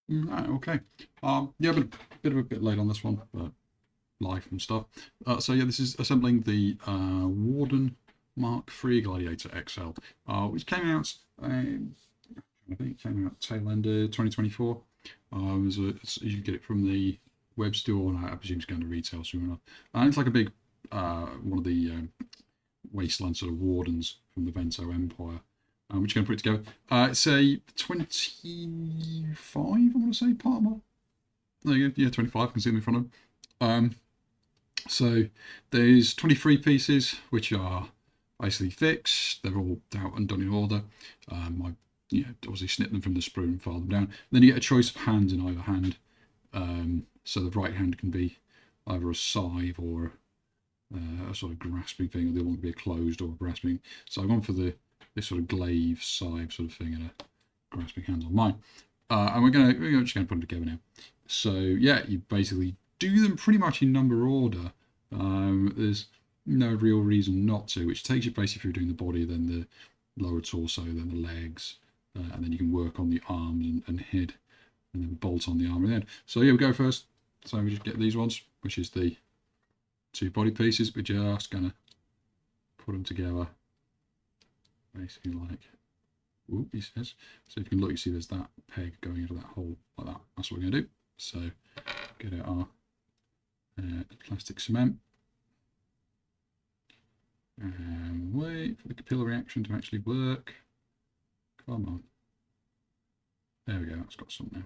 Right, okay. Yeah, but a bit late on this one, but life and stuff. So yeah, this is assembling the Warden MkIII Gladiator XL, which came out. I think it came out tail end of 2024. You can get it from the web store, and I presume it's going to retail soon enough. And it's like a big one of the wasteland sort of wardens from the Vento Empire, which are going to put it together. It's a 25, I want to say, part of my. There you go, yeah, 25, I can see them in front of them. So there's 23 pieces, which are basically fixed. They're all out and done in order. I obviously snip them from the sprue and file them down. Then you get a choice of hands in either hand. So the right hand can be either a scythe or a sort of grasping thing, or the other one can be a closed or grasping. So I've gone for this sort of glaive scythe sort of thing and a grasping hand on mine. And we're just gonna put them together now. So yeah, you basically do them pretty much in number order. There's no real reason not to, which takes you basically through doing the body, then the lower torso, then the legs, and then you can work on the arms and head, and then bolt on the arm and head. So yeah, we go first. So we just get these ones, which is the two body pieces. We're just gonna put them together, basically like. Ooh, he says. So if you can look, you see there's that peg going into that hole like that. That's what we're gonna do. So get out our plastic cement and wait for the capillary action to actually work. Come on. There we go, that's got some now.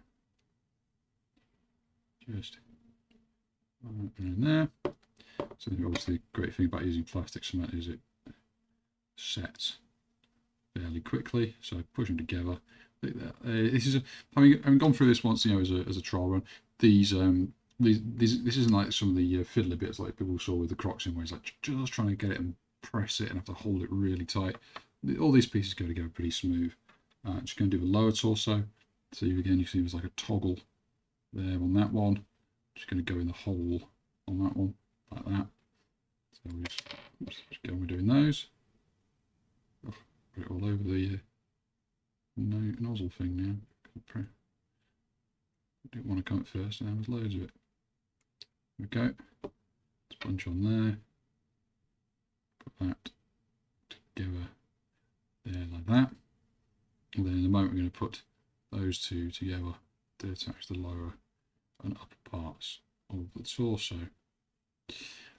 Just in there. So obviously the great thing about using plastic cement is it sets fairly quickly. So push them together. This is having gone through this once, as a trial run. This isn't like some of the fiddler bits like people saw with the Croxin, where it's like just trying to get it and press it and have to hold it really tight. All these pieces go together pretty smooth. Just going to do the lower torso. So again, you see there's like a toggle there on that one. Just going to go in the hole on that one like that. So we just go on with doing those. Oh, put it all over the nozzle thing now. I didn't want to come at first, and there's loads of it. There we go. Sponge on there. Put that together there like that. And then in a moment we're going to put those two together to attach the lower and upper parts of the torso.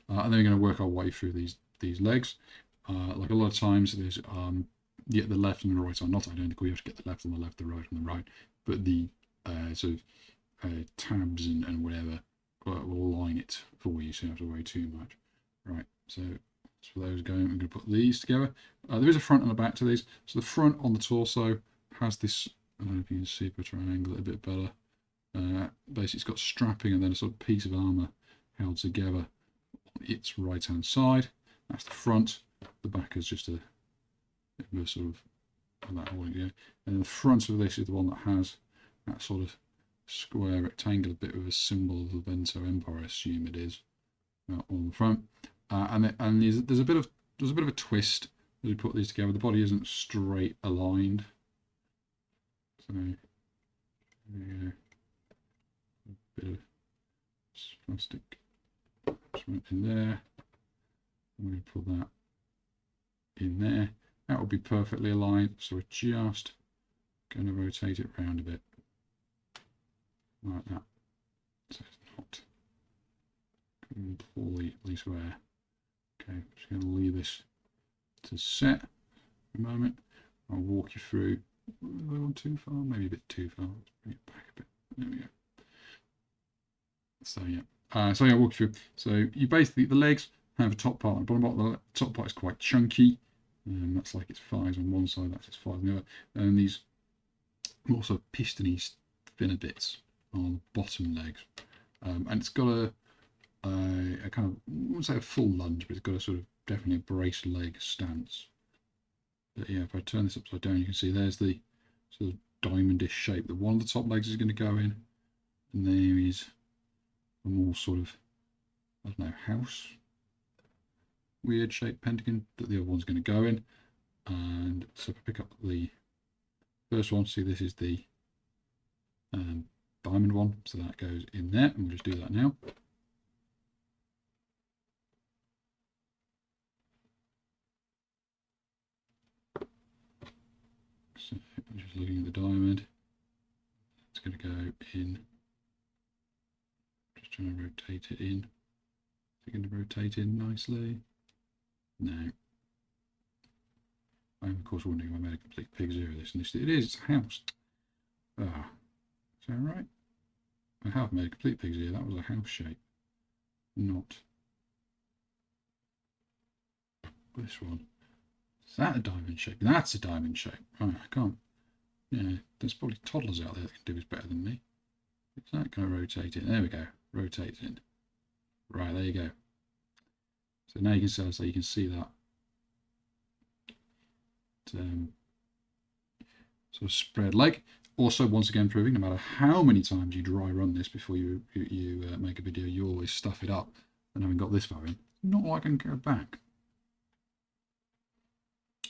And then we're going to work our way through these legs. Like a lot of times, there's the left and the right are not identical. You have to get the left on the left, the right on the right. But the sort of tabs and whatever will align it for you, so you don't have to worry too much. Right, so that's for those going. I'm going to put these together. There is a front and a back to these. So the front on the torso has this, I don't know if you can see if I try and angle it a bit better. Basically, it's got strapping and then a sort of piece of armour held together on its right hand side. That's the front. The back is just a sort of that holding together. And the front of this is the one that has that sort of square rectangular bit with a symbol of the Vento Empire, I assume it is, on the front. And there's a bit of a twist as we put these together. The body isn't straight aligned. So there you go. A bit of plastic cement in there. I'm going to put that in there. That will be perfectly aligned. So we're just going to rotate it around a bit. Like that. So it's not completely square. Okay, I'm just going to leave this to set for a moment. I'll walk you through. Have I gone too far? Maybe a bit too far. Let's bring it back a bit. There we go. So yeah. I'll walk you through. So you basically, the legs have a top part and a bottom part. The top part is quite chunky. That's like its thighs on one side, that's its thighs on the other. And these also pistony thinner bits on the bottom legs. And it's got a kind of, I wouldn't say a full lunge, but it's got a sort of definitely a brace leg stance. But yeah, if I turn this upside down, you can see there's the sort of diamondish shape that one of the top legs is going to go in. And there is a more sort of, I don't know, house weird shaped pentagon that the other one's going to go in. And so if I pick up the first one, see this is the diamond one, so that goes in there, and we'll just do that now. So I'm just looking at the diamond. It's going to go in. Just trying to rotate it in. Is it going to rotate in nicely? No. I'm of course wondering if I made a complete pig's ear of this, and it is, it's a house. Ah, is that right? I have made a complete pig's ear. That was a house shape, not this one. Is that a diamond shape? That's a diamond shape. Right, I can't. Yeah, there's probably toddlers out there that can do this better than me. Is that going to rotate in? There we go. Rotate in. Right, there you go. So now you can see, so you can see that sort of spread leg. Also, once again, proving no matter how many times you dry run this before you make a video, you always stuff it up. And having got this far in, not like I can go back.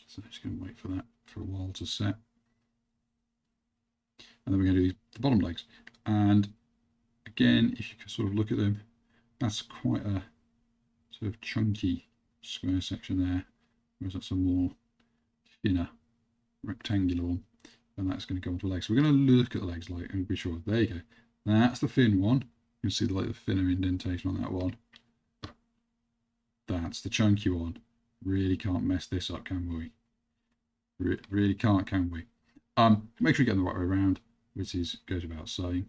So I'm just going to wait for that for a while to set. And then we're going to do the bottom legs. And again, if you can sort of look at them, that's quite a sort of chunky square section there. Whereas that's a more thinner rectangular one. And that's going to go onto the legs. So we're going to look at the legs like and be sure. There you go. That's the thin one. You can see the thinner indentation on that one. That's the chunky one. Really can't mess this up, can we? Really can't, can we? Make sure you get them the right way around, which is goes without saying.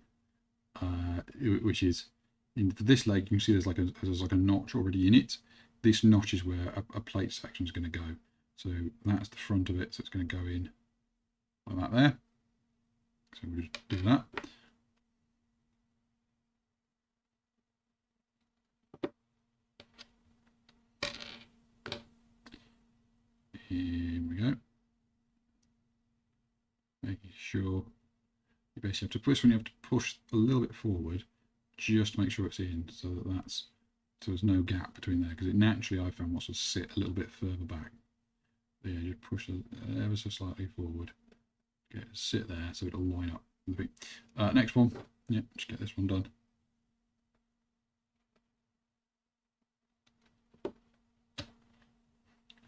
Which is for this leg, you can see there's like a notch already in it. This notch is where a plate section is going to go. So that's the front of it. So it's going to go in like that there. So we'll just do that. Here we go. Making sure you basically have to push when you have to push a little bit forward, just to make sure it's in, so there's no gap between there, because it naturally I found wants to sit a little bit further back. But yeah, you push ever so slightly forward. Get it to sit there so it'll line up with the feet. Next one, yeah, just get this one done. And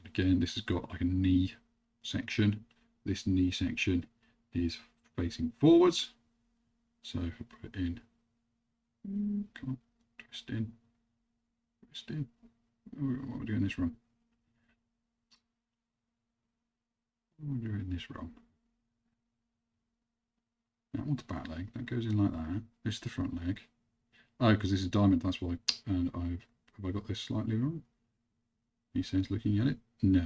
again, this has got like a knee section. This knee section is facing forwards. So if I put it in, come on, twist in. Oh, what am I doing this wrong? I'm doing this wrong. That one's the back leg. That goes in like that. This is the front leg. Oh, because this is diamond, that's why. And have I got this slightly wrong? He says, looking at it. No.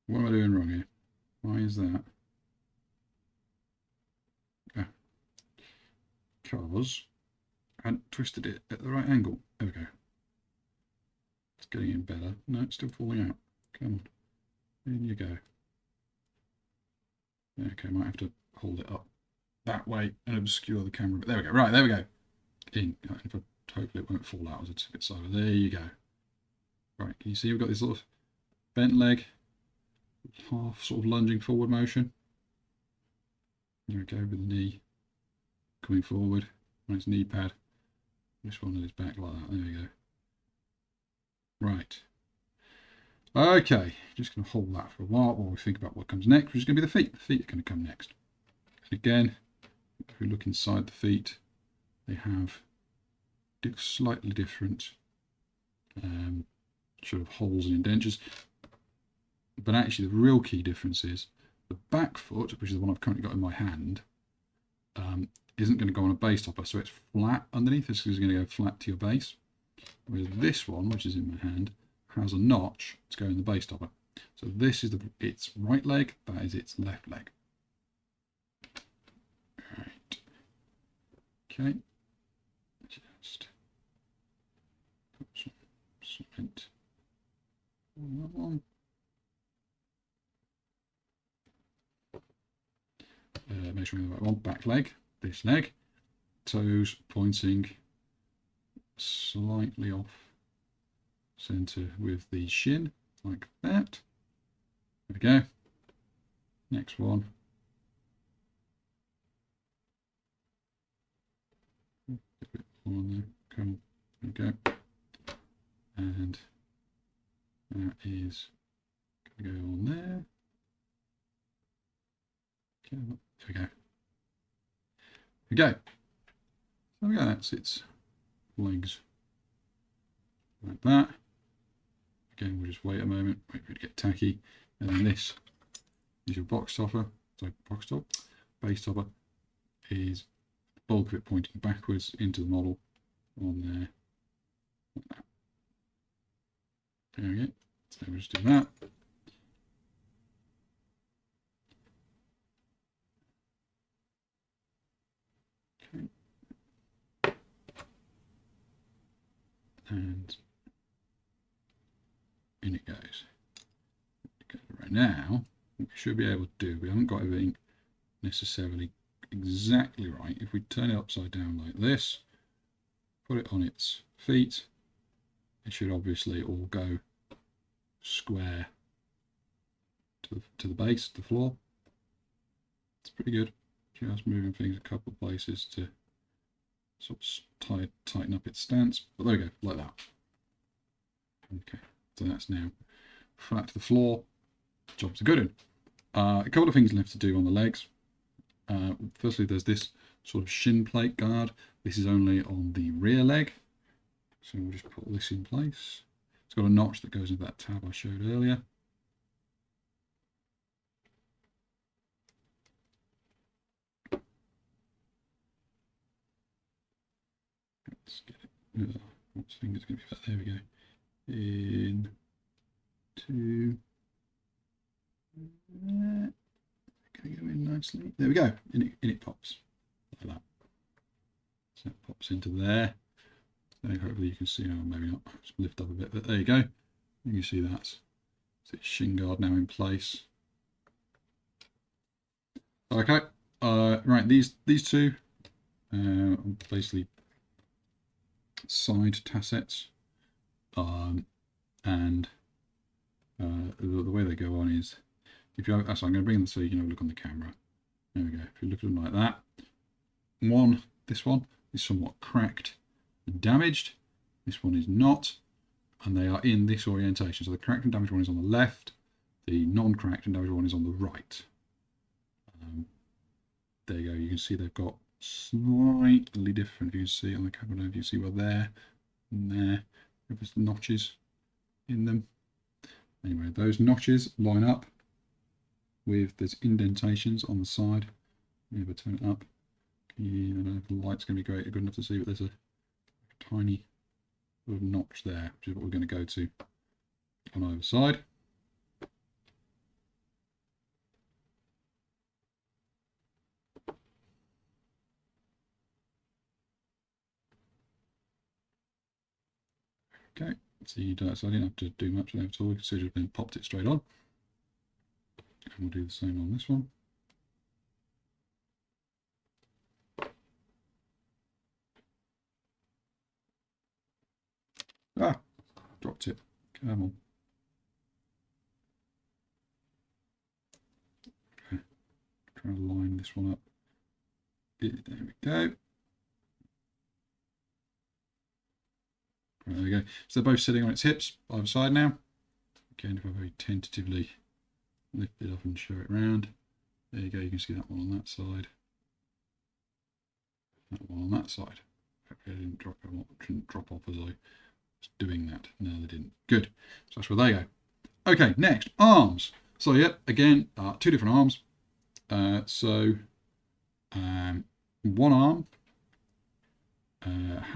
What am I doing wrong here? Why is that? Because I hadn't twisted it at the right angle. There we go. It's getting in better. No, it's still falling out. Come on. In you go. Okay, might have to hold it up that way and obscure the camera. But there we go. Right, there we go. In. Hopefully it won't fall out as it's a bit sideways. There you go. Right, can you see we've got this sort of bent leg, half sort of lunging forward motion. There we go, with the knee coming forward on its knee pad. This one is back like that. There we go. Right. Okay, just going to hold that for a while we think about what comes next, which is going to be the feet. The feet are going to come next. And again, if we look inside the feet, they have slightly different sort of holes and indentures. But actually, the real key difference is the back foot, which is the one I've currently got in my hand, isn't going to go on a base topper, so it's flat underneath. This is going to go flat to your base. Whereas this one, which is in my hand, has a notch to go in the base topper. So this is its right leg, that is its left leg. Right. Okay. Just put some cement on that one. Make sure we have the right one. Back leg, this leg, toes pointing slightly off center with the shin, like that. There we go. Next one. is going to go on there. Okay, there we go. There we go. There we go. That's its legs like that. Again, we'll just wait a moment, wait for it to get tacky, and then this is your box topper. So box top, base topper is the bulk of it pointing backwards into the model on there. Like that. There we go. So we'll just do that. Okay. And in it goes. Right now, what we should be able to do, we haven't got everything necessarily exactly right. If we turn it upside down like this, put it on its feet, it should obviously all go square to the base, the floor. It's pretty good. Just moving things a couple of places to sort of tighten up its stance. But there we go, like that. Okay, so that's now flat to the floor. Job's a good one. A couple of things left to do on the legs. Firstly, there's this sort of shin plate guard. This is only on the rear leg. So we'll just put this in place. It's got a notch that goes into that tab I showed earlier. Let's get it. What thing is going to be about? There we go. In two. Can I go in nicely? There we go. In it pops like that. So it pops into there. So hopefully you can see. Oh, maybe not. Just lift up a bit. But there you go. You can see that. So it's shin guard now in place. Okay. Right. These two basically side tassets, and the way they go on is, if you have, so I'm going to bring them so you can have a look on the camera. There we go. If you look at them like that, this one is somewhat cracked and damaged. This one is not, and they are in this orientation. So the cracked and damaged one is on the left. The non-cracked and damaged one is on the right. There you go. You can see they've got slightly different. You can see on the camera, if you see where there and there, there's notches in them. Anyway, those notches line up with, there's indentations on the side. If I turn it up, I don't know if the light's going to be good enough to see, but there's a tiny little notch there, which is what we're going to go to on either side. Okay, so I didn't have to do much of that at all. You can see just popped it straight on. And we'll do the same on this one. Ah, dropped it. Come on. Okay, trying to line this one up. There we go. Right, there we go. So they're both sitting on its hips either side now. Again, if I very tentatively lift it up and show it around, there you go. You can see that one on that side, that one on that side. Hopefully, they didn't drop off as I was doing that. No, they didn't. Good. So that's where they go. Okay, next arms. So yeah, again, two different arms. One arm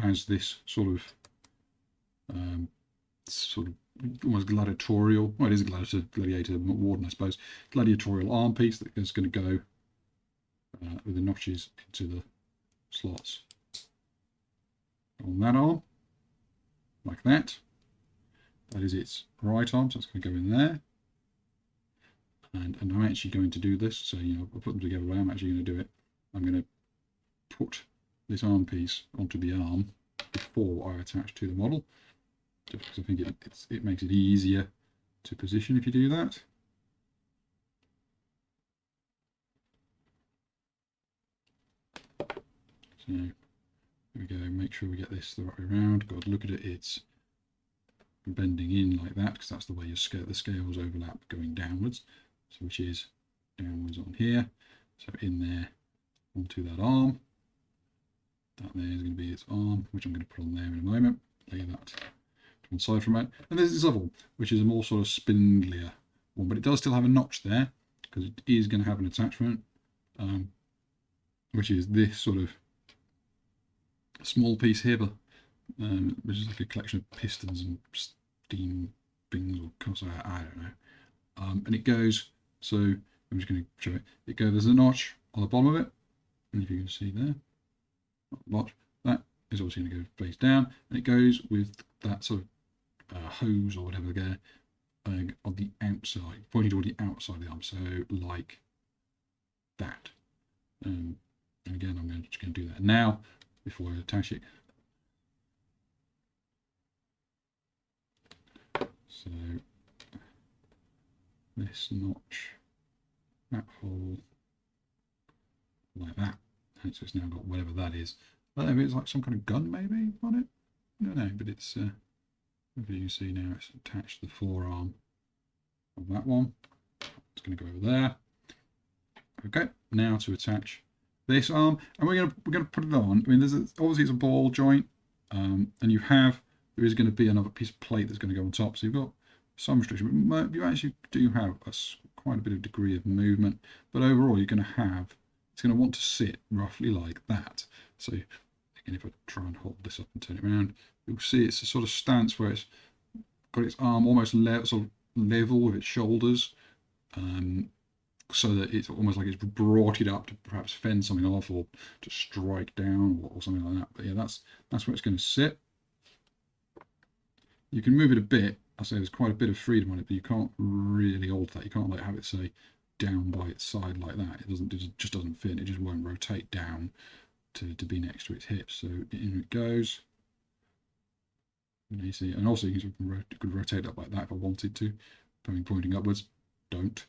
has this sort of almost gladiatorial, well, it is a gladiator warden, I suppose, gladiatorial arm piece that is going to go with the notches into the slots on that arm, like that. That is its right arm, so it's going to go in there. And I'm actually going to do this, so I'll put them together the way I'm actually going to do it. I'm going to put this arm piece onto the arm before I attach to the model, just because I think it makes it easier to position if you do that. So there we go, make sure we get this the right way around. Got to look at it, it's bending in like that, because that's the way the scales overlap going downwards, so which is downwards on here. So in there onto that arm. That there is going to be its arm, which I'm going to put on there in a moment. Lay that to one side for a moment. And there's this other one, which is a more sort of spindlier one, but it does still have a notch there, because it is going to have an attachment, which is this sort of small piece here, which is like a collection of pistons and steam things, or I don't know. And it goes, so I'm just going to show it. It goes, there's a notch on the bottom of it, and if you can see there, notch, that is obviously going to go face down, and it goes with that sort of hose or whatever there on the outside, pointing toward the outside of the arm, so like that. And again, I'm just going to do that now before I attach it. So this notch, that hole, like that. And so it's now got whatever that is. I don't know if it's like some kind of gun maybe on it. I don't know, but it's as you can see now, it's attached to the forearm of that one. It's going to go over there. Okay, now to attach this arm, and we're going to put it on. I mean, obviously it's a ball joint, and there is going to be another piece of plate that's going to go on top. So you've got some restriction, but you actually do have quite a bit of degree of movement. But overall, you're going to have, it's going to want to sit roughly like that. So again, if I try and hold this up and turn it around, you'll see it's a sort of stance where it's got its arm almost sort of level with its shoulders, so that it's almost like it's brought it up to perhaps fend something off or to strike down or something like that. But yeah, that's where it's going to sit. You can move it a bit. I say there's quite a bit of freedom on it, but you can't really alter that. You can't like have it say down by its side like that. It just doesn't fit. It just won't rotate down to be next to its hips. So in it goes. And you see, and also you could rotate up like that if I wanted to, pointing upwards. Don't.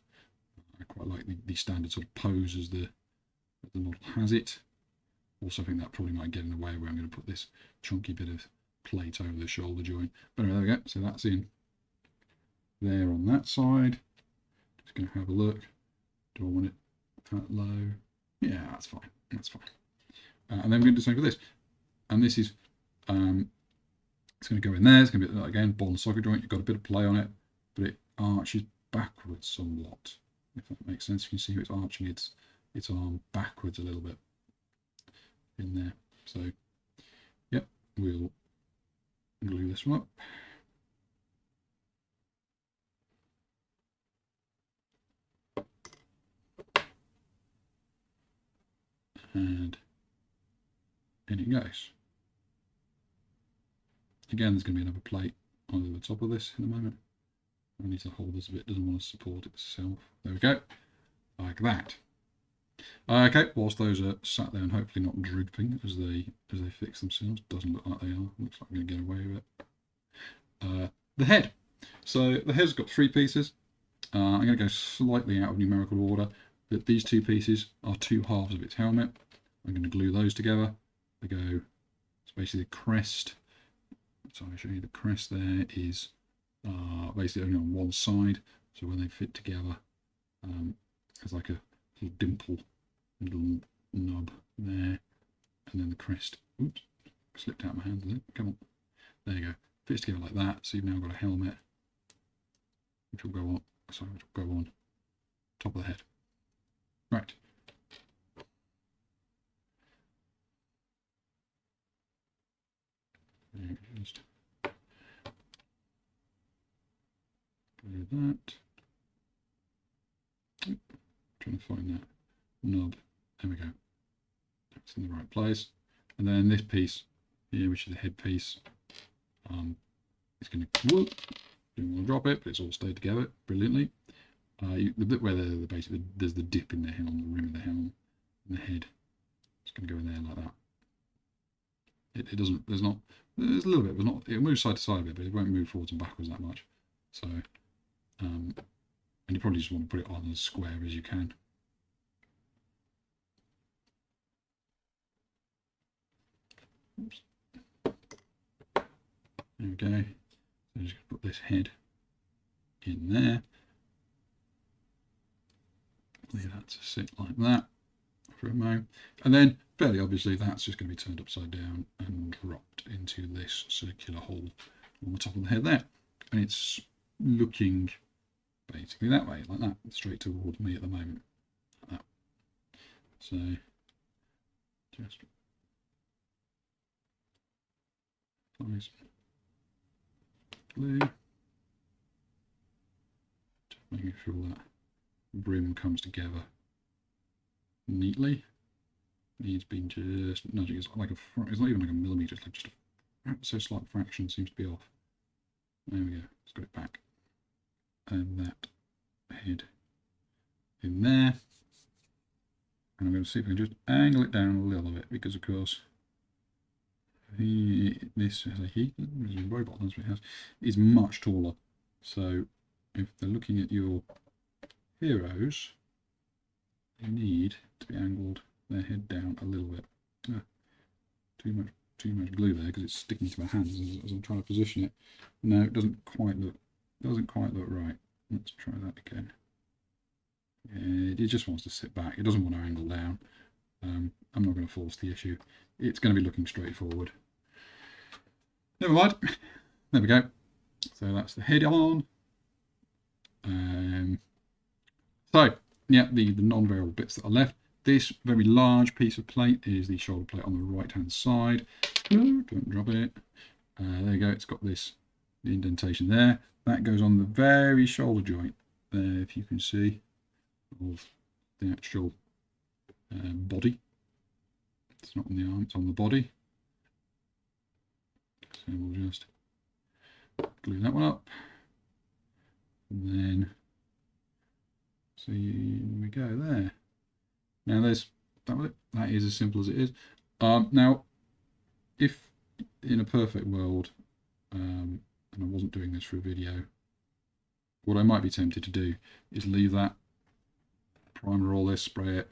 I quite like the standard sort of pose as the model has it. Also, I think that probably might get in the way where I'm going to put this chunky bit of plate over the shoulder joint. But anyway, there we go. So that's in there on that side. Just going to have a look. Do I want it that low? Yeah, that's fine. That's fine. And then we're going to do the same for this. And this is, it's going to go in there. It's going to be, again, ball and socket joint. You've got a bit of play on it, but it arches backwards somewhat. If that makes sense, you can see it's arching its arm backwards a little bit in there. So, yep, we'll glue this one up. And in it goes. Again, there's going to be another plate on the top of this in a moment. I need to hold this a bit, doesn't want to support itself. There we go, like that. Okay, whilst those are sat there and hopefully not drooping as they fix themselves, doesn't look like they are. Looks like I'm going to get away with it. The head. So the head's got three pieces. I'm going to go slightly out of numerical order, but these two pieces are two halves of its helmet. I'm going to glue those together. They go. It's basically the crest. So I'll show you the crest. There is basically only on one side, so when they fit together, there's like a little dimple, little nub there, and then the crest. Oops, slipped out of my hand. Did it? Come on, there you go. Fits together like that. So you've now got a helmet, which will go on. Sorry, which will go on top of the head. Right. Just do that. Trying to find that knob. There we go. That's in the right place. And then this piece here, which is the head piece, it's going to whoop. Don't want to drop it, but it's all stayed together brilliantly. The bit where basically there's the dip in the helm, the rim of the helm, and the head. It's going to go in there like that. It doesn't. There's a little bit, but not. It moves side to side a bit, but it won't move forwards and backwards that much. So, and you probably just want to put it on as square as you can. Oops. There we go. So I'm just going to put this head in there. Leave that to sit like that for a moment. And then, fairly obviously, that's just going to be turned upside down and dropped into this circular hole on the top of the head there. And it's looking basically that way, like that, straight towards me at the moment. Like that. So, just apply some glue. Just making sure that brim comes together neatly. Needs being just nudging. It's like it's not even like a millimetre. It's like just a so slight fraction seems to be off. There we go. Let's got it back, and that head in there. And I'm going to see if I can just angle it down a little bit, because of course this robot that's what it has, is much taller. So if they're looking at your heroes, they need to be angled their head down a little bit. Too much glue there because it's sticking to my hands as I'm trying to position it. No, it doesn't quite look right. Let's try that again. It just wants to sit back. It doesn't want to angle down. I'm not going to force the issue. It's going to be looking straight forward. Never mind. There we go. So that's the head on. So yeah, the non-variable bits that are left. This very large piece of plate is the shoulder plate on the right-hand side. Don't drop it. There you go. It's got the indentation there. That goes on the very shoulder joint there, if you can see, of the actual body. It's not on the arm, it's on the body. So we'll just glue that one up. And then, so we go there. Now there's that is as simple as it is. Now, if in a perfect world, and I wasn't doing this for a video, what I might be tempted to do is leave that, primer all this, spray it,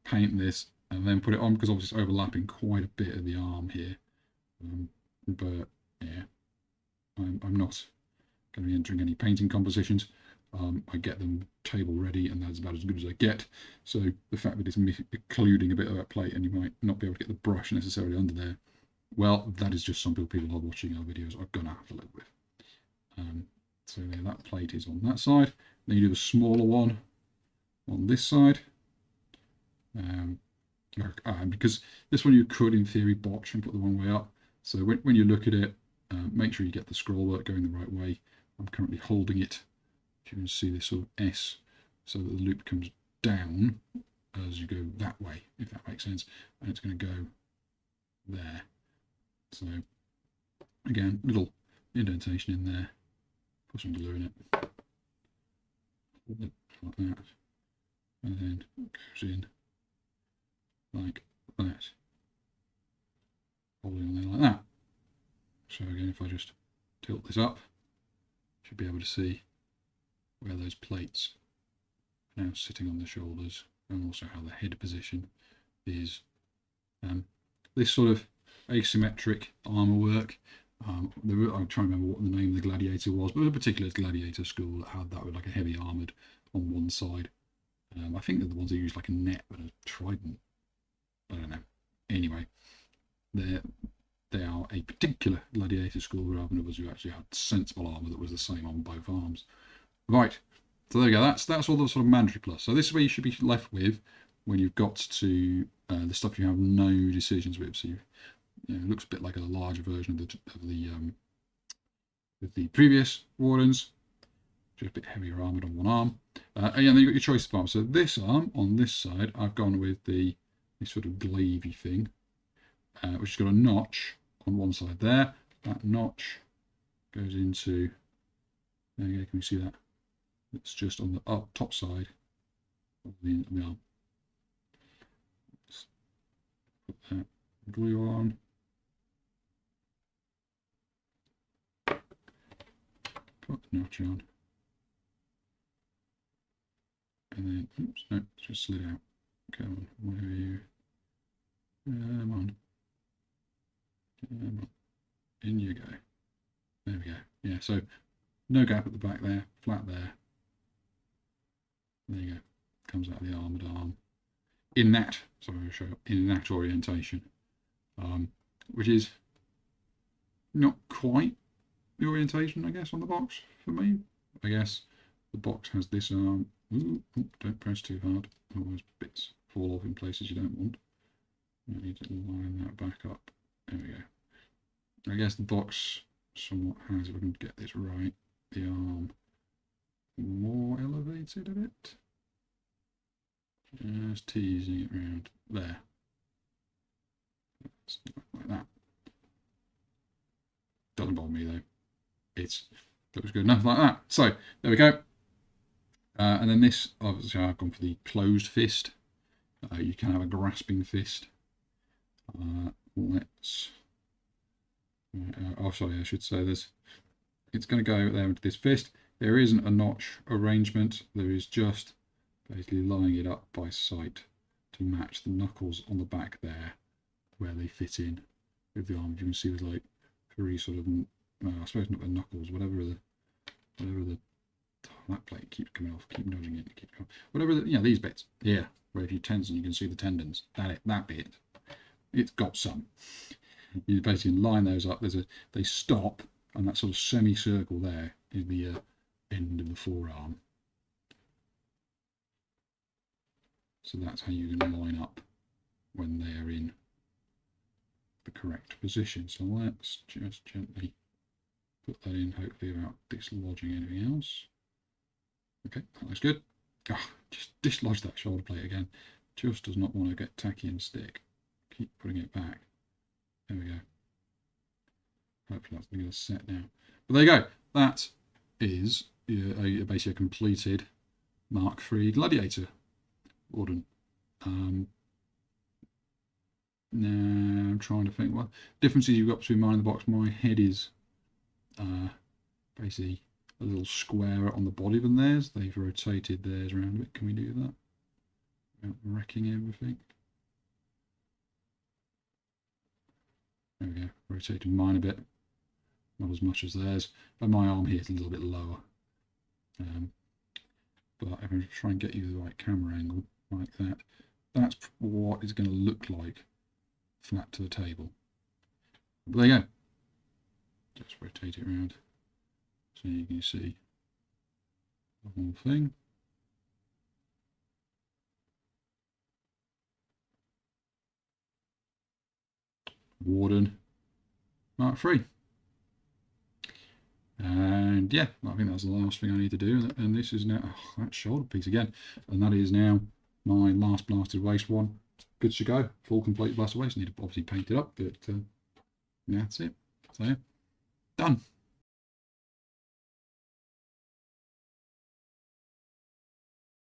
paint this, and then put it on, because obviously it's overlapping quite a bit of the arm here. But yeah, I'm not going to be entering any painting compositions. I get them table ready, and that's about as good as I get. So the fact that it's occluding a bit of that plate, and you might not be able to get the brush necessarily under there, well, that is just something people are watching our videos are going to have to live with. So there, that plate is on that side. Then you do the smaller one on this side. Because this one you could, in theory, botch and put the wrong way up. So when you look at it, make sure you get the scroll work going the right way. I'm currently holding it. If you can see this sort of S, so that the loop comes down as you go that way, if that makes sense. And it's going to go there. So again, little indentation in there. Put some glue in it. Like that. And then it goes in like that. Holding on there like that. So again, if I just tilt this up, you should be able to see where those plates are now sitting on the shoulders, and also how the head position is. This sort of asymmetric armour work, I'm trying to remember what the name of the Gladiator was, but there was a particular Gladiator school that had that with like a heavy armoured on one side. I think they're the ones that use like a net but a trident. I don't know. Anyway, they are a particular Gladiator school rather than others who actually had sensible armour that was the same on both arms. Right, so there you go. That's all the sort of mandatory plus. So this is where you should be left with when you've got to the stuff you have no decisions with. So it looks a bit like a larger version of the previous Wardens, just a bit heavier armoured on one arm. And then you've got your choice of arm. So this arm on this side, I've gone with the sort of glavey thing, which has got a notch on one side there. That notch goes into, there you go, can you see that? It's just on the top side of the arm. Just put that glue on. Put the notch on. And then, oops, no, it's just slid out. Come on, where are you? Come on. Come on. In you go. There we go. Yeah, so no gap at the back there, flat there. There you go. Comes out of the armoured arm. In that, sorry, I'll show you, in that orientation, which is not quite the orientation, I guess, on the box for me. I guess the box has this arm. Ooh, don't press too hard, otherwise bits fall off in places you don't want. I need to line that back up. There we go. I guess the box somewhat has, if I can get this right, the arm more elevated a bit. Just teasing it around there. Like that. Doesn't bother me though. It looks good enough like that. So there we go. And then this, obviously I've gone for the closed fist. You can have a grasping fist. Let's. Oh, sorry, I should say this. It's going to go there into this fist. There isn't a notch arrangement. There is just basically lining it up by sight to match the knuckles on the back there, where they fit in with the arm. You can see there's like 3 sort of, I suppose not the knuckles, whatever the that plate keeps coming off. Keep nudging it. Keep going. Whatever the, you know, these bits here, where if you tense and you can see the tendons. That bit, it's got some. You basically line those up. They stop, and that sort of semicircle there is the end of the forearm. So that's how you're going to line up when they're in the correct position. So let's just gently put that in, hopefully without dislodging anything else. Okay, that looks good. Oh, just dislodge that shoulder plate again. Just does not want to get tacky and stick. Keep putting it back. There we go. Hopefully that's going to set now. But there you go. That is basically a completed Mark III Gladiator Warden. Now I'm trying to think what differences you've got between mine and the box. My head is basically a little square on the body than theirs. They've rotated theirs around a bit. Can we do that without wrecking everything? There we go. Rotated mine a bit, not as much as theirs. But my arm here is a little bit lower. But if I try and get you the right camera angle like that, that's what it's going to look like flat to the table. But there you go. Just rotate it around so you can see the whole thing. Warden Mark III. And yeah, I think that's the last thing I need to do. And this is now, oh, that shoulder piece again. And that is now my last blasted waist one. Good to go. Full complete blasted waist. Need to obviously paint it up, but yeah, that's it. So yeah, done.